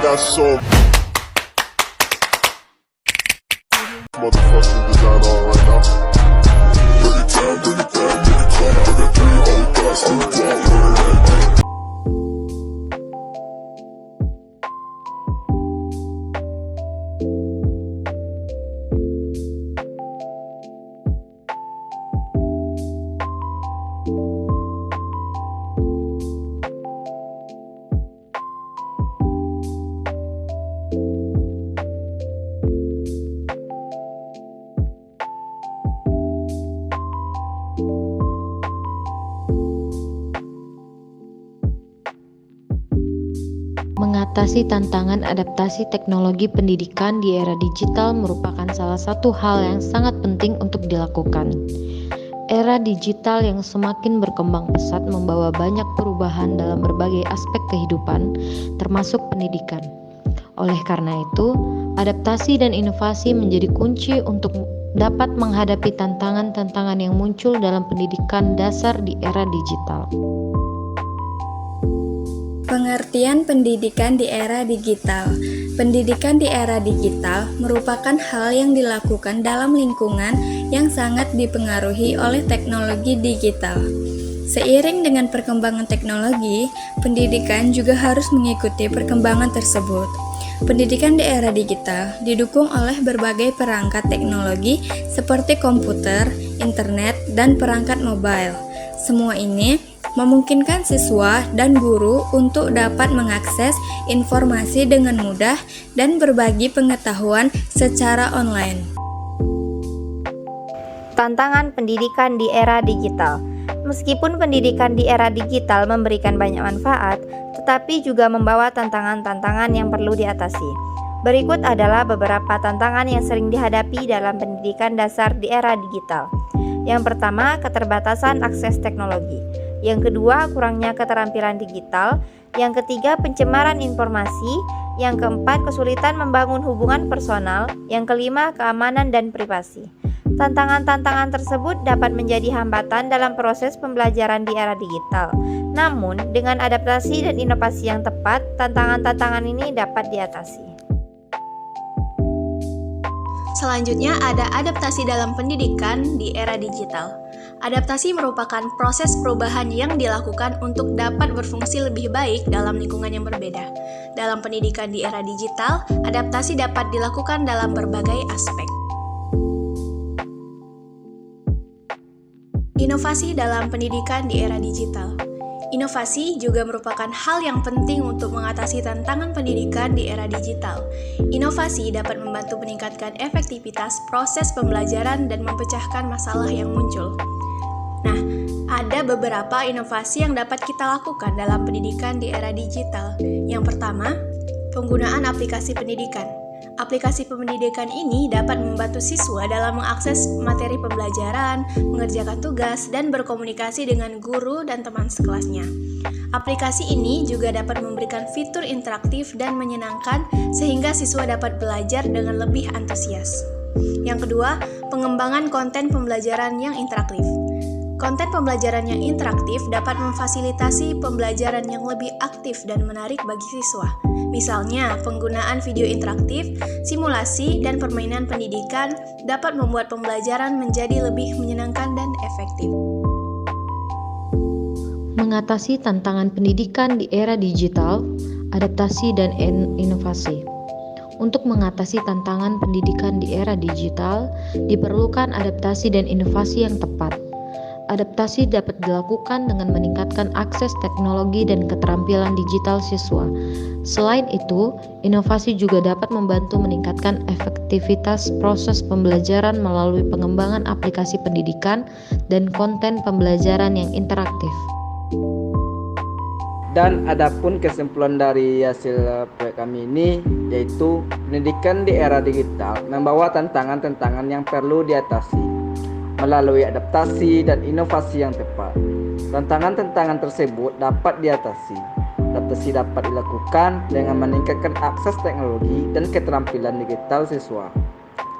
got so motherfucking design on right now. Bring it down, bring it down, bring it down. I got 3 old guys to walk. Mengatasi tantangan adaptasi teknologi pendidikan di era digital merupakan salah satu hal yang sangat penting untuk dilakukan. Era digital yang semakin berkembang pesat membawa banyak perubahan dalam berbagai aspek kehidupan, termasuk pendidikan. Oleh karena itu, adaptasi dan inovasi menjadi kunci untuk dapat menghadapi tantangan-tantangan yang muncul dalam pendidikan dasar di era digital. Pengertian pendidikan di era digital. Pendidikan di era digital merupakan hal yang dilakukan dalam lingkungan yang sangat dipengaruhi oleh teknologi digital. Seiring dengan perkembangan teknologi, pendidikan juga harus mengikuti perkembangan tersebut. Pendidikan di era digital didukung oleh berbagai perangkat teknologi seperti komputer, internet, dan perangkat mobile. Semua ini memungkinkan siswa dan guru untuk dapat mengakses informasi dengan mudah dan berbagi pengetahuan secara online. Tantangan pendidikan di era digital. Meskipun pendidikan di era digital memberikan banyak manfaat, tetapi juga membawa tantangan-tantangan yang perlu diatasi. Berikut adalah beberapa tantangan yang sering dihadapi dalam pendidikan dasar di era digital. Yang pertama, keterbatasan akses teknologi. Yang kedua, kurangnya keterampilan digital. Yang ketiga, pencemaran informasi. Yang keempat, kesulitan membangun hubungan personal. Yang kelima, keamanan dan privasi. Tantangan-tantangan tersebut dapat menjadi hambatan dalam proses pembelajaran di era digital. Namun, dengan adaptasi dan inovasi yang tepat, tantangan-tantangan ini dapat diatasi. Selanjutnya ada adaptasi dalam pendidikan di era digital. Adaptasi merupakan proses perubahan yang dilakukan untuk dapat berfungsi lebih baik dalam lingkungan yang berbeda. Dalam pendidikan di era digital, adaptasi dapat dilakukan dalam berbagai aspek. Inovasi dalam pendidikan di era digital. Inovasi juga merupakan hal yang penting untuk mengatasi tantangan pendidikan di era digital. Inovasi dapat membantu meningkatkan efektivitas proses pembelajaran dan memecahkan masalah yang muncul. Nah, ada beberapa inovasi yang dapat kita lakukan dalam pendidikan di era digital. Yang pertama, penggunaan aplikasi pendidikan. Aplikasi pendidikan ini dapat membantu siswa dalam mengakses materi pembelajaran, mengerjakan tugas, dan berkomunikasi dengan guru dan teman sekelasnya. Aplikasi ini juga dapat memberikan fitur interaktif dan menyenangkan sehingga siswa dapat belajar dengan lebih antusias. Yang kedua, pengembangan konten pembelajaran yang interaktif. Konten pembelajaran yang interaktif dapat memfasilitasi pembelajaran yang lebih aktif dan menarik bagi siswa. Misalnya, penggunaan video interaktif, simulasi, dan permainan pendidikan dapat membuat pembelajaran menjadi lebih menyenangkan dan efektif. Mengatasi tantangan pendidikan di era digital, adaptasi dan inovasi. Untuk mengatasi tantangan pendidikan di era digital, diperlukan adaptasi dan inovasi yang tepat. Adaptasi dapat dilakukan dengan meningkatkan akses teknologi dan keterampilan digital siswa. Selain itu, inovasi juga dapat membantu meningkatkan efektivitas proses pembelajaran melalui pengembangan aplikasi pendidikan dan konten pembelajaran yang interaktif. Dan adapun kesimpulan dari hasil proyek kami ini, yaitu pendidikan di era digital membawa tantangan-tantangan yang perlu diatasi melalui adaptasi dan inovasi yang tepat. Tantangan-tantangan tersebut dapat diatasi. Adaptasi dapat dilakukan dengan meningkatkan akses teknologi dan keterampilan digital siswa.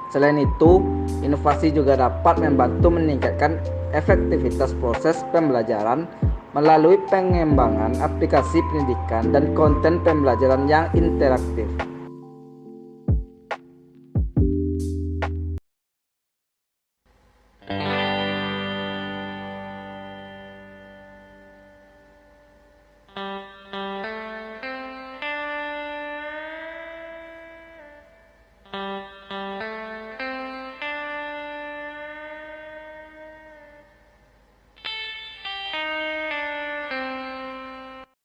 Selain itu, inovasi juga dapat membantu meningkatkan efektivitas proses pembelajaran melalui pengembangan aplikasi pendidikan dan konten pembelajaran yang interaktif.